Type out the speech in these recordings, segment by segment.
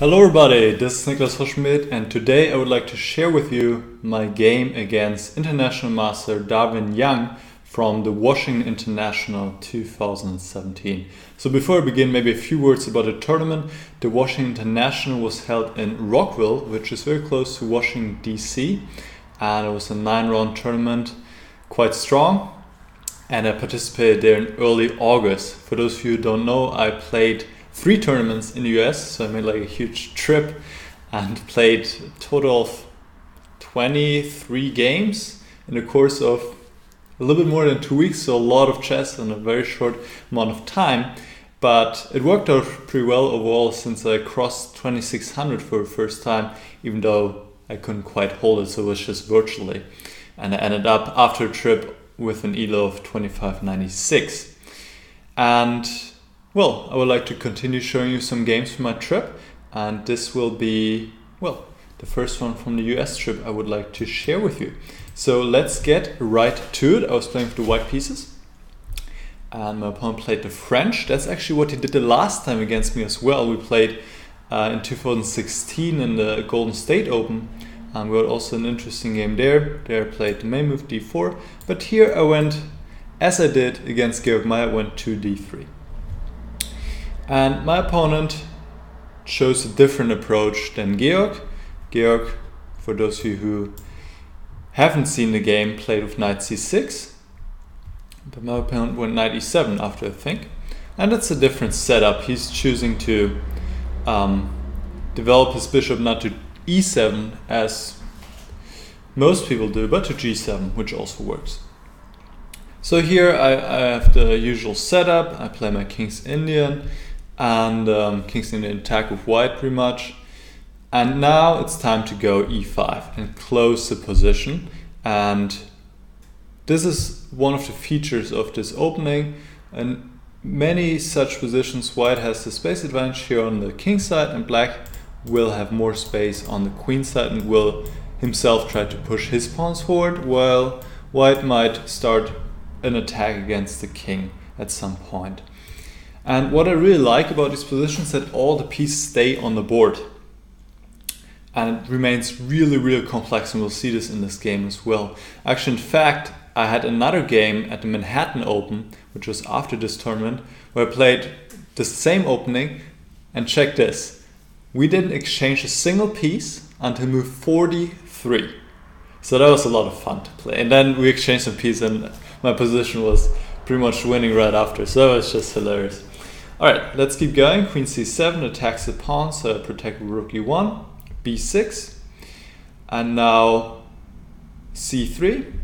Hello everybody, this is Huschenbeth and today I would like to share with you my game against International Master Darwin Yang from the Washington International 2017. So before I begin, maybe a few words about the tournament. The Washington International was held in Rockville, which is very close to Washington DC, and it was a 9-round tournament, quite strong, and I participated there in early August. For those of you who don't know, I played 3 tournaments in the US, so I made like a huge trip and played a total of 23 games in the course of a little bit more than 2 weeks, so a lot of chess in a very short amount of time. But it worked out pretty well overall since I crossed 2600 for the first time, even though I couldn't quite hold it, so it was just virtually. And I ended up after a trip with an ELO of 2596. And well, I would like to continue showing you some games from my trip, and this will be, well, the first one from the US trip I would like to share with you. So let's get right to it. I was playing with the white pieces, and my opponent played the French. That's actually what he did the last time against me as well. We played in 2016 in the Golden State Open, and we had also an interesting game there. There I played the main move d4, but here I went, as I did against Gerhard Mertes, I went to d3. And my opponent chose a different approach than Georg. Georg, for those of you who haven't seen the game, played with knight c6. But my opponent went knight e7 after, I think. And that's a different setup. He's choosing to develop his bishop not to e7 as most people do, but to g7, which also works. So here I have the usual setup. I play my King's Indian and King's Indian attack with white pretty much. And now it's time to go e5 and close the position. And this is one of the features of this opening. And many such positions, white has the space advantage here on the king side, and black will have more space on the queen side and will himself try to push his pawns forward, while white might start an attack against the king at some point. And what I really like about these positions is that all the pieces stay on the board. And it remains really, really complex, and we'll see this in this game as well. Actually, in fact, I had another game at the Manhattan Open, which was after this tournament, where I played the same opening, and check this. We didn't exchange a single piece until move 43. So that was a lot of fun to play. And then we exchanged some pieces, and my position was pretty much winning right after. So it was just hilarious. Alright, let's keep going. Queen c7 attacks the pawn, so I protect with rook e1, b6, and now c3.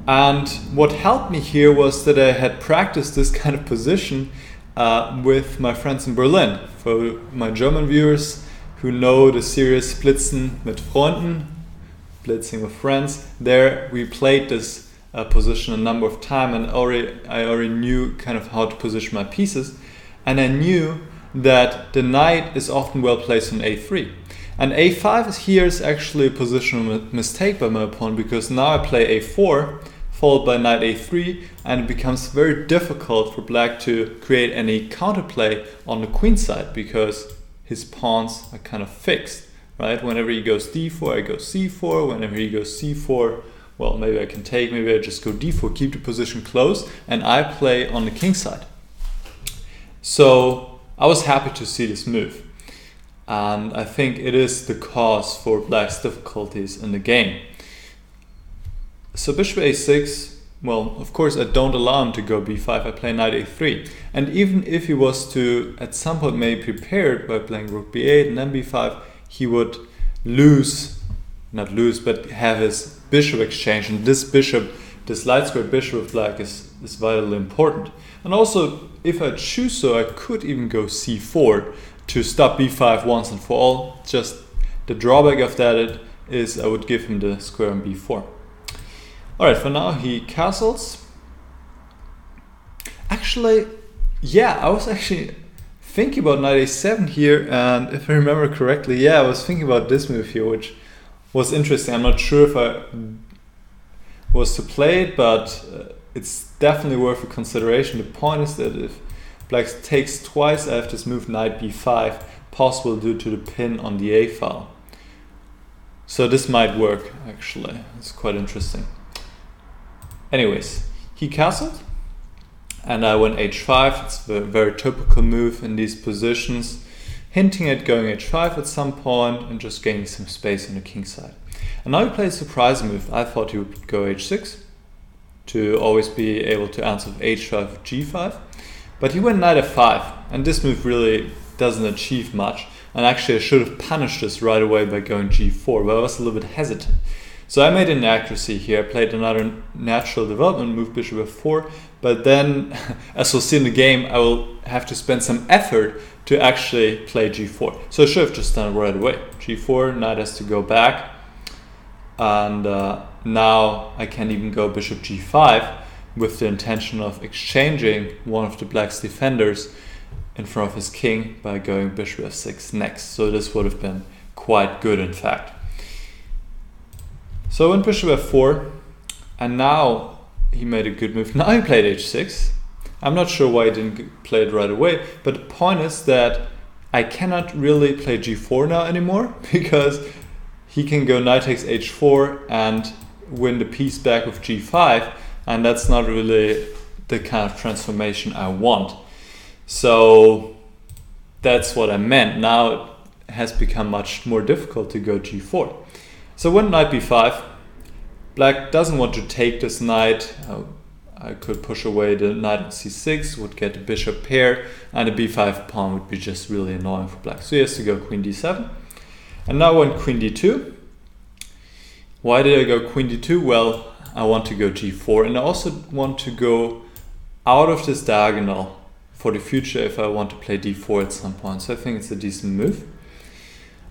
And what helped me here was that I had practiced this kind of position with my friends in Berlin. For my German viewers who know the series Blitzen mit Freunden, blitzing with friends, there we played this position a number of times, and I already knew kind of how to position my pieces, and I knew that the knight is often well placed on a3, and a5 here is actually a positional mistake by my opponent, because now I play a4 followed by knight a3, and it becomes very difficult for black to create any counterplay on the queen side, because his pawns are kind of fixed, right? Whenever he goes d4, I go c4. Whenever he goes c4, well, maybe I can take, maybe I just go d4, keep the position close, and I play on the king side. So I was happy to see this move. And I think it is the cause for black's difficulties in the game. So bishop a6, well, of course I don't allow him to go b5, I play knight a3. And even if he was to, at some point, maybe prepared by playing rook b8 and then b5, he would not lose, but have his bishop exchange, and this bishop, this light squared bishop of black is vitally important. And also, if I choose so, I could even go c4 to stop b5 once and for all. Just the drawback of that is I would give him the square on b4. Alright, for now he castles. Actually, yeah, I was actually thinking about knight a7 here, and if I remember correctly, yeah, I was thinking about this move here, which was interesting. I'm not sure if I was to play it, but it's definitely worth a consideration. The point is that if black takes twice, I have this move knight b5, possible due to the pin on the A file. So this might work, actually. It's quite interesting. Anyways, he castled, and I went h5. It's a very typical move in these positions, hinting at going h5 at some point and just gaining some space on the king side. And now he played a surprise move. I thought he would go h6 to always be able to answer with h5, g5. But he went knight f5, and this move really doesn't achieve much. And actually I should have punished this right away by going g4, but I was a little bit hesitant. So I made an inaccuracy here. I played another natural development move, bishop f4, but then, as we'll see in the game, I will have to spend some effort to actually play g4. So I should have just done it right away. g4, knight has to go back, and now I can even go bishop g5 with the intention of exchanging one of the black's defenders in front of his king by going bishop f6 next. So this would have been quite good, in fact. So I went bishop f4, and now he made a good move. Now he played h6. I'm not sure why he didn't play it right away, but the point is that I cannot really play g4 now anymore, because he can go knight takes h4 and win the piece back with g5, and that's not really the kind of transformation I want. So that's what I meant. Now it has become much more difficult to go g4. So when knight b5, black doesn't want to take this knight. I could push away the knight on c6, would get the bishop pair, and the b5 pawn would be just really annoying for black. So he has to go queen d7. And now I went queen d2. Why did I go queen d2? Well, I want to go g4, and I also want to go out of this diagonal for the future if I want to play d4 at some point. So I think it's a decent move.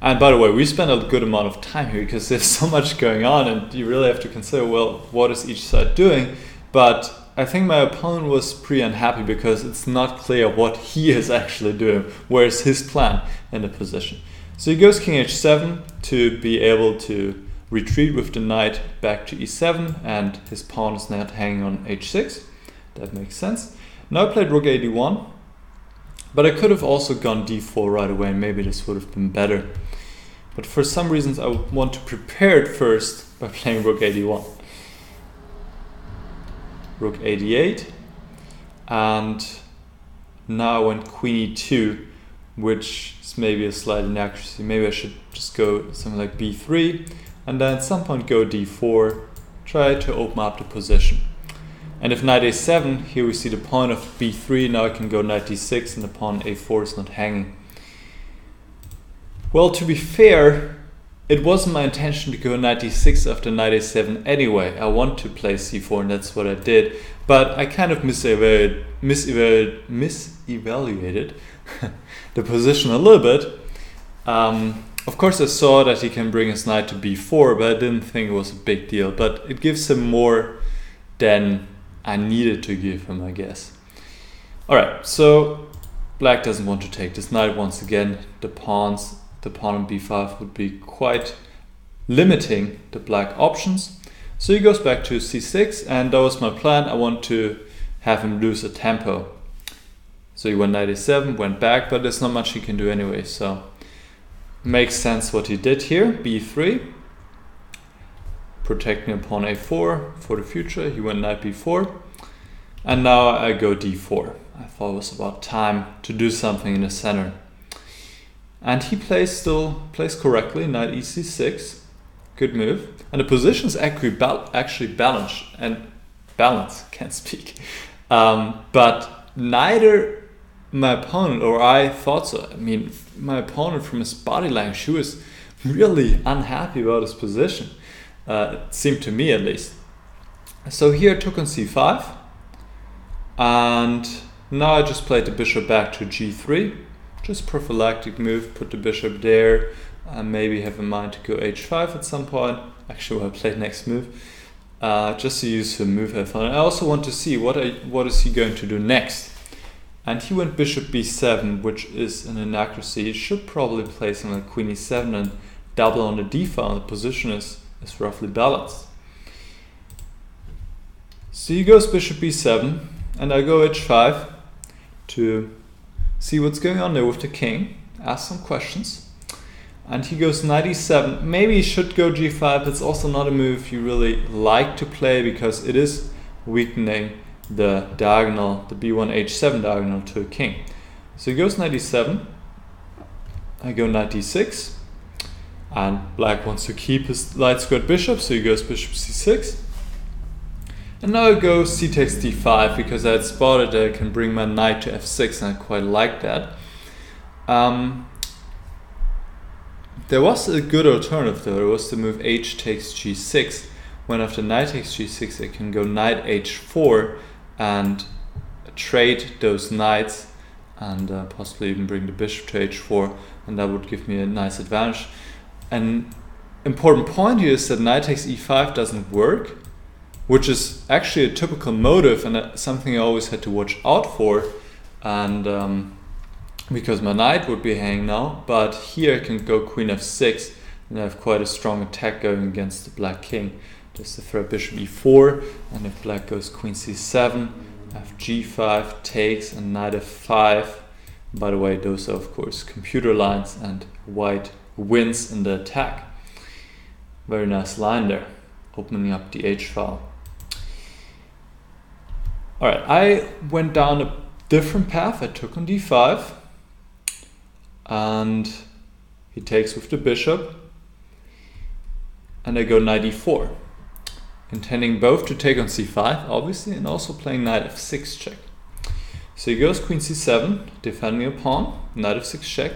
And by the way, we spent a good amount of time here because there's so much going on, and you really have to consider, well, what is each side doing? But I think my opponent was pretty unhappy because it's not clear what he is actually doing. Where's his plan in the position? So he goes king h7 to be able to retreat with the knight back to e7, and his pawn is not hanging on h6. That makes sense. Now I played rook a1, but I could have also gone d4 right away, and maybe this would have been better. But for some reasons I want to prepare it first by playing rook a1. Rook a8, and now I went queen e2, which is maybe a slight inaccuracy. Maybe I should just go something like b3, and then at some point go d4, try to open up the position. And if knight a7, here we see the pawn of b3, now I can go knight d6 and the pawn a4 is not hanging. Well, to be fair, it wasn't my intention to go knight d6 after knight a7 anyway. I want to play c4, and that's what I did. But I kind of misevaluated the position a little bit. Of course I saw that he can bring his knight to b4, but I didn't think it was a big deal. But it gives him more than I needed to give him, I guess. Alright, so black doesn't want to take this knight once again. The pawn on b5 would be quite limiting the black options. So he goes back to c6, and that was my plan. I want to have him lose a tempo. So he went knight a7, went back, but there's not much he can do anyway. So makes sense what he did here. b3. Protecting a pawn a4 for the future. He went knight b4, and now I go d4. I thought it was about time to do something in the center, and he still plays correctly. Knight ec6, good move, and the position is actually balanced and balanced. Can't speak, but neither my opponent or I thought so. I mean, my opponent, from his body language, she was really unhappy about his position. It seemed to me, at least. So here I took on c5, and now I just played the bishop back to g3. Just prophylactic move, put the bishop there, and maybe have in mind to go h5 at some point. Actually, I played next move, just to use the move I found. I also want to see what is he going to do next. And he went bishop b7, which is an inaccuracy. He should probably play something like queen e7 and double on the d file. The position is roughly balanced. So he goes bishop b7, and I go h5 to see what's going on there with the king. ask some questions. And he goes knight e7. Maybe he should go g5. That's also not a move you really like to play because it is weakening the diagonal, the b1 h7 diagonal to a king. So he goes knight e7. I go knight d6. And black wants to keep his light squared bishop, so he goes bishop c6. And now I go c takes d5 because I had spotted that I can bring my knight to f6 and I quite like that. There was a good alternative though. It was the move h takes g6. When after knight takes g6 I can go knight h4 and trade those knights and possibly even bring the bishop to h4, and that would give me a nice advantage. An important point here is that knight takes e5 doesn't work, which is actually a typical motive and something I always had to watch out for, and because my knight would be hanging now, but here I can go queen f6 and I have quite a strong attack going against the black king. Just the threat bishop e4, and if black goes queen c7, I have g5 takes and knight f5. By the way, those are of course computer lines, and white wins in the attack. Very nice line there, opening up the h file. Alright, I went down a different path. I took on d5 and he takes with the bishop, and I go knight e4, intending both to take on c5 obviously and also playing knight f6 check. So he goes queen c7, defending a pawn, knight f6 check.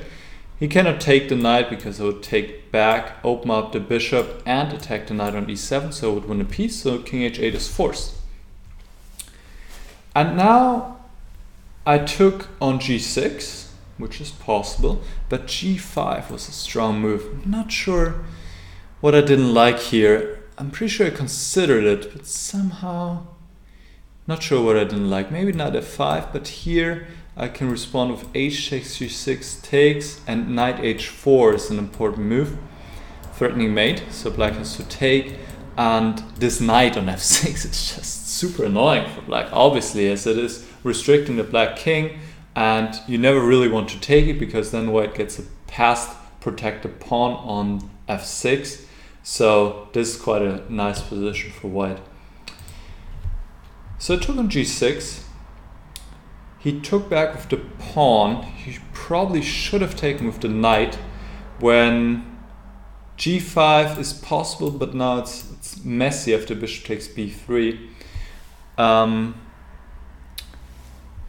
He cannot take the knight because I would take back, open up the bishop and attack the knight on e7, so I would win a piece, so king h8 is forced. And now I took on g6, which is possible, but g5 was a strong move. I'm not sure what I didn't like here. I'm pretty sure I considered it, but somehow not sure what I didn't like. Maybe knight f5, but here I can respond with h takes g6 takes, and knight h4 is an important move, threatening mate, so black has to take, and this knight on f6 is just super annoying for black, obviously, as it is restricting the black king, and you never really want to take it because then white gets a passed protected pawn on f6, so this is quite a nice position for white. So I took on g6. He took back with the pawn. He probably should have taken with the knight when g5 is possible, but now it's messy after bishop takes b3.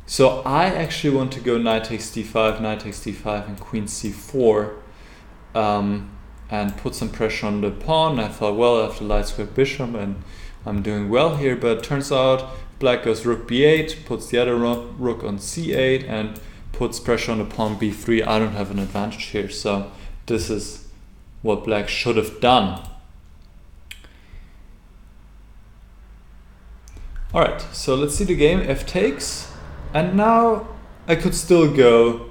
So I actually want to go knight takes d5, knight takes d5 and queen c4, and put some pressure on the pawn. I thought, well, I have the light square bishop and I'm doing well here, but it turns out black goes rook b8, puts the other rook on c8 and puts pressure on the pawn b3. I don't have an advantage here, so this is what black should have done. Alright, so let's see the game. F takes, and now I could still go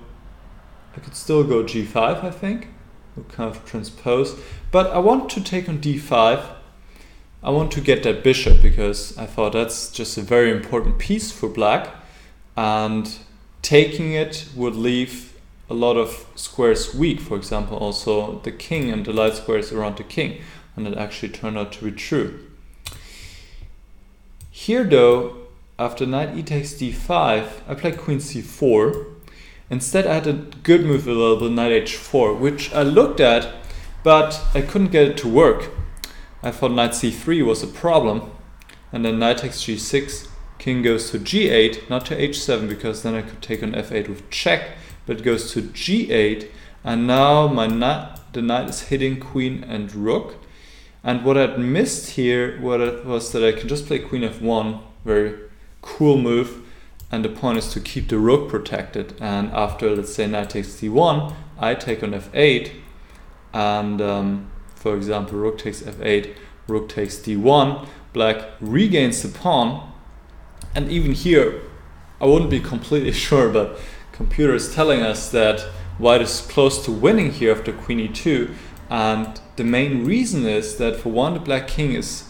g5, I think. We'll kind of transpose, but I want to take on d5. I want to get that bishop because I thought that's just a very important piece for black, and taking it would leave a lot of squares weak, for example also the king and the light squares around the king, and it actually turned out to be true. Here though, after knight e takes d5, I play queen c4. Instead I had a good move available, knight h4, which I looked at, but I couldn't get it to work. I thought knight c3 was a problem, and then knight takes g6, king goes to g8, not to h7 because then I could take on f8 with check, but it goes to g8, and now the knight is hitting queen and rook. And what I'd missed here was that I can just play queen f1, very cool move, and the point is to keep the rook protected. And after, let's say, knight takes d1, I take on f8, and for example, rook takes f8, rook takes d1, black regains the pawn, and even here, I wouldn't be completely sure, but computer is telling us that white is close to winning here after queen e2, and the main reason is that for one, the black king is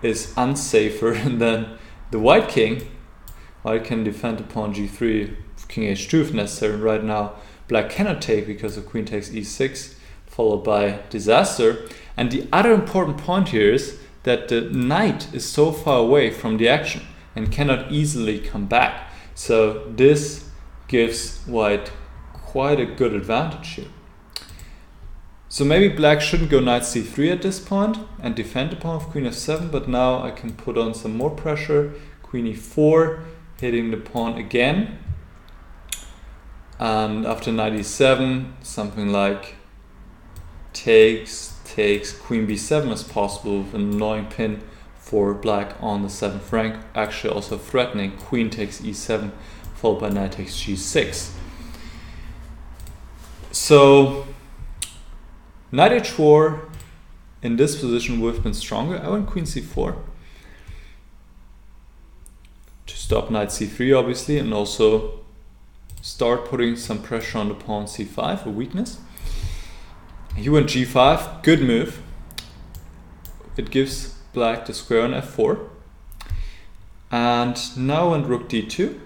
unsafer, and then the white king, white can defend the pawn g3, king h2 if necessary. Right now, black cannot take because of queen takes e6, followed by disaster. And the other important point here is that the knight is so far away from the action and cannot easily come back. So this gives white quite a good advantage here. So maybe black shouldn't go knight c3 at this point and defend the pawn of queen f7, but now I can put on some more pressure. Queen e4, hitting the pawn again. And after knight e7, something like takes, queen b7 is possible with an annoying pin for black on the 7th rank, actually also threatening. Queen takes e7, followed by knight takes g6. So knight h4 in this position would have been stronger. I went queen c4 to stop knight c3 obviously, and also start putting some pressure on the pawn c5, a weakness. He went g5, good move. It gives black the square on f4. And now went rook d2.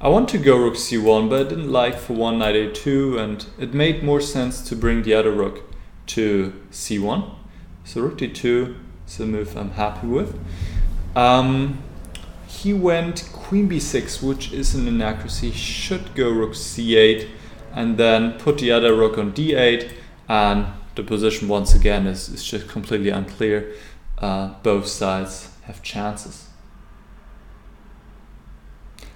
I want to go rook c1, but I didn't like for one knight a2, and it made more sense to bring the other rook to c1. So rook d2 is a move I'm happy with. He went queen b6, which is an inaccuracy. He should go rook c8 and then put the other rook on d8, and the position once again is just completely unclear. Both sides have chances.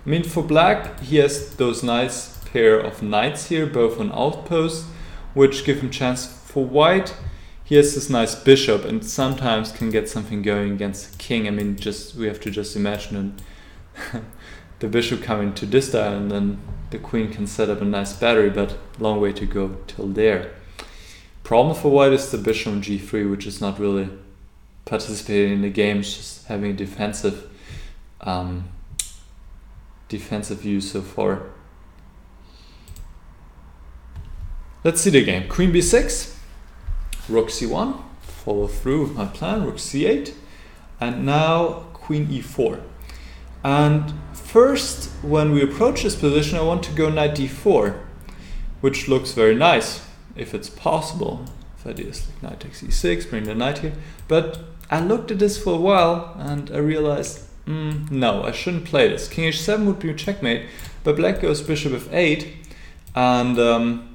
I mean, for black, he has those nice pair of knights here, both on outposts, which give him chance. For white, he has this nice bishop and sometimes can get something going against the king. I mean, we have to just imagine the bishop coming to this dial, and then the queen can set up a nice battery, but long way to go till there. Problem for white is the bishop on g3, which is not really participating in the game, it's just having a defensive view so far. Let's see the game. Queen b6, rook c1, follow through with my plan, rook c8, and now queen e4. And first, when we approach this position, I want to go knight d4, which looks very nice, if it's possible. If I do this, like knight takes e6, bring the knight here. But I looked at this for a while, and I realized, no, I shouldn't play this. King h7 would be a checkmate, but black goes bishop f8, and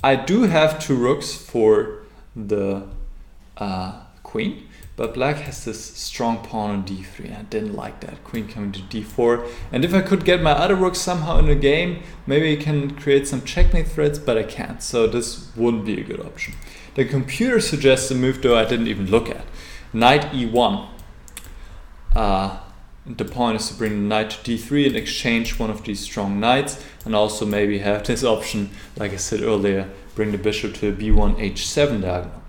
I do have two rooks for the queen, but black has this strong pawn on d3, and I didn't like that. Queen coming to d4, and if I could get my other rook somehow in the game, maybe I can create some checkmate threats, but I can't, so this wouldn't be a good option. The computer suggests a move, though I didn't even look at. Knight e1. The point is to bring the knight to d3 and exchange one of these strong knights, and also maybe have this option, like I said earlier, bring the bishop to a b1 h7 diagonal.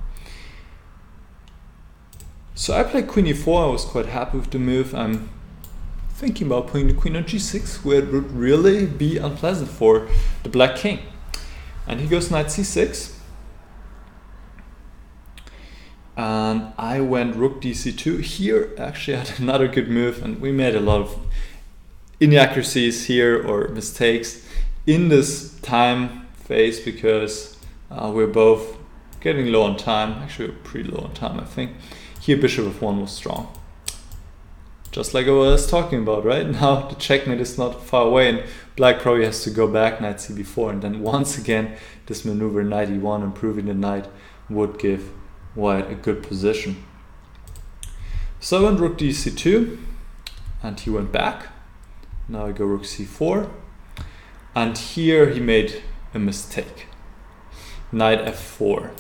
So I played queen e4. I was quite happy with the move. I'm thinking about putting the queen on g6, where it would really be unpleasant for the black king. And he goes knight c6. And I went rook dc2. Here actually I had another good move, and we made a lot of inaccuracies here, or mistakes in this time phase, because we're both getting low on time. Actually, we're pretty low on time, I think. Here bishop f1 was strong. Just like I was talking about, right? Now the checkmate is not far away, and black probably has to go back knight cb4, and then once again this maneuver knight e1, improving the knight, would give white a good position. So I went rook dc2, and he went back. Now I go rook c4, and here he made a mistake. Knight f4.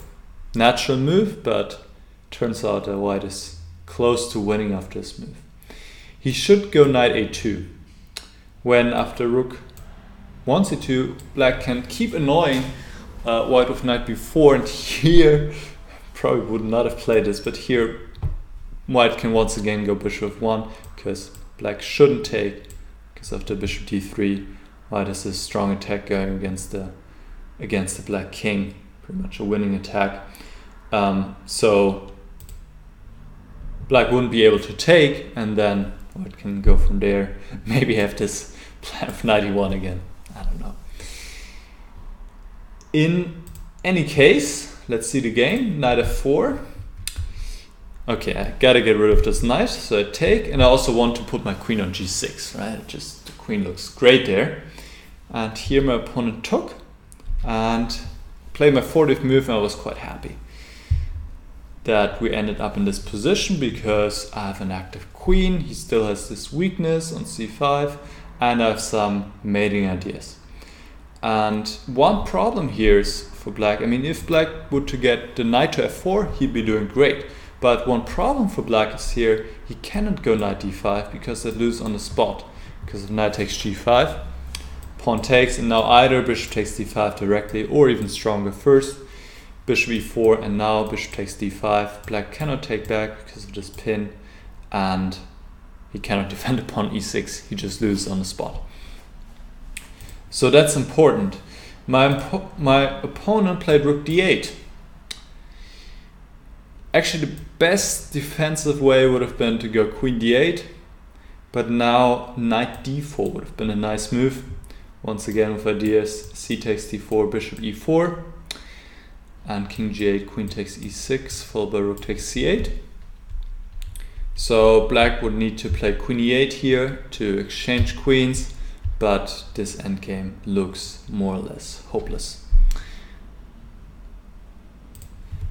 Natural move, but turns out that white is close to winning after this move. He should go knight a2, when after rook 1 c2, black can keep annoying white with knight b4, and here probably would not have played this, but here white can once again go bishop f1, because black shouldn't take, because after bishop d3, white has a strong attack going against the black king, pretty much a winning attack. So black wouldn't be able to take, and then white can go from there, maybe have this plan of knight e1 again. I don't know. In any case, let's see the game. Knight f4. Okay, I gotta get rid of this knight, so I take, and I also want to put my queen on g6, right? Just the queen looks great there. And here my opponent took and played my 40th move, and I was quite happy that we ended up in this position because I have an active queen, he still has this weakness on c5, and I have some mating ideas. And one problem here is for black, I mean, if black were to get the knight to f4, he'd be doing great. But one problem for black is here, he cannot go knight d5 because I lose on the spot. Because if knight takes g5, pawn takes, and now either bishop takes d5 directly, or even stronger first, bishop e4, and now bishop takes d5. Black cannot take back because of this pin, and he cannot defend upon e6, he just loses on the spot. So that's important. My opponent played rook d8. Actually, the best defensive way would have been to go queen d8, but now knight d4 would have been a nice move. Once again with ideas, c takes d4, bishop e4, and king g8, queen takes e6, followed by rook takes c8. So black would need to play queen e8 here to exchange queens, but this endgame looks more or less hopeless.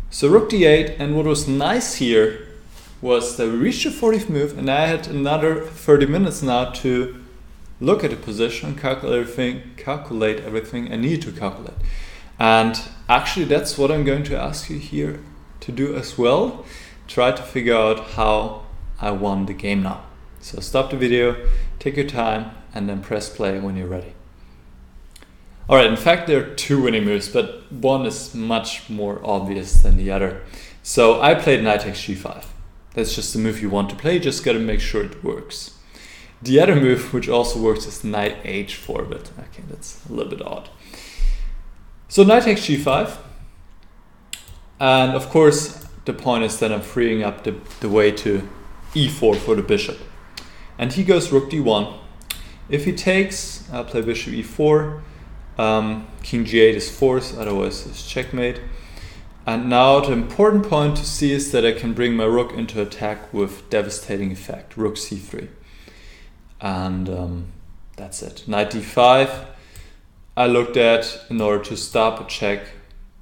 So rook d8, and what was nice here was that we reached the 40th move, and I had another 30 minutes now to look at the position, calculate everything I need to calculate. And actually that's what I'm going to ask you here to do as well. Try to figure out how I won the game now. So stop the video, take your time, and then press play when you're ready. Alright, in fact there are two winning moves, but one is much more obvious than the other. So I played knight takes g5. That's just the move you want to play, you just gotta make sure it works. The other move, which also works, is knight h4, but okay, that's a little bit odd. So knight takes g5, and of course the point is that I'm freeing up the way to e4 for the bishop. And he goes rook d1. If he takes, I'll play bishop e4, king g8 is forced, otherwise it's checkmate. And now the important point to see is that I can bring my rook into attack with devastating effect, rook c3. And that's it. Knight d5 I looked at in order to stop a check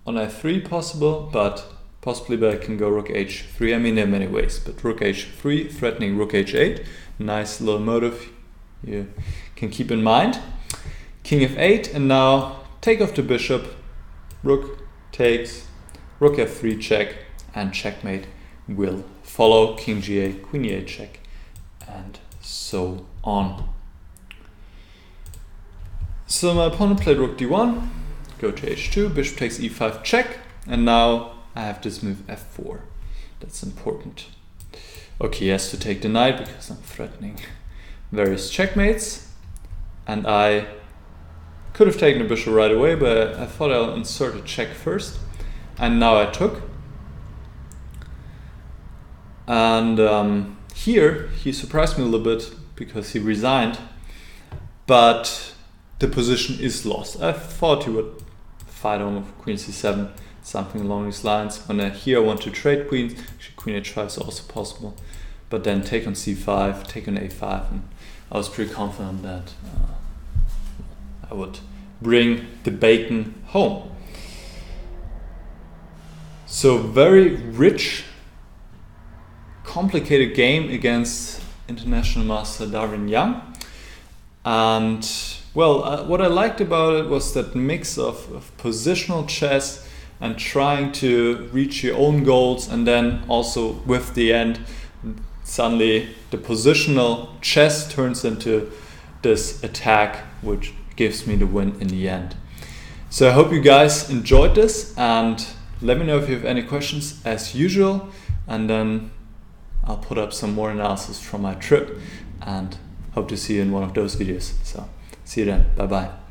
on f3 possible, but possibly I can go rook h3. I mean, there are many ways, but rook h3 threatening rook h8, nice little motive you can keep in mind. King f8, and now take off the bishop, rook takes, rook f3 check, and checkmate will follow. King g8, queen e8 check, and so on. So my opponent played rook d1, go to h2, bishop takes e5 check, and now I have this move f4. That's important. Okay, he has to take the knight because I'm threatening various checkmates, and I could have taken the bishop right away, but I thought I'll insert a check first, and now I took. And here he surprised me a little bit because he resigned, but the position is lost. I thought he would fight on with queen c7, something along these lines. When here I want to trade queens, actually queen h5 is also possible, but then take on c5, take on a5, and I was pretty confident that I would bring the bacon home. So very rich, complicated game against international master Darwin Yang. And well, what I liked about it was that mix of positional chess and trying to reach your own goals, and then also with the end, suddenly the positional chess turns into this attack, which gives me the win in the end. So I hope you guys enjoyed this, and let me know if you have any questions as usual, and then I'll put up some more analysis from my trip and hope to see you in one of those videos. So see you then. Bye bye.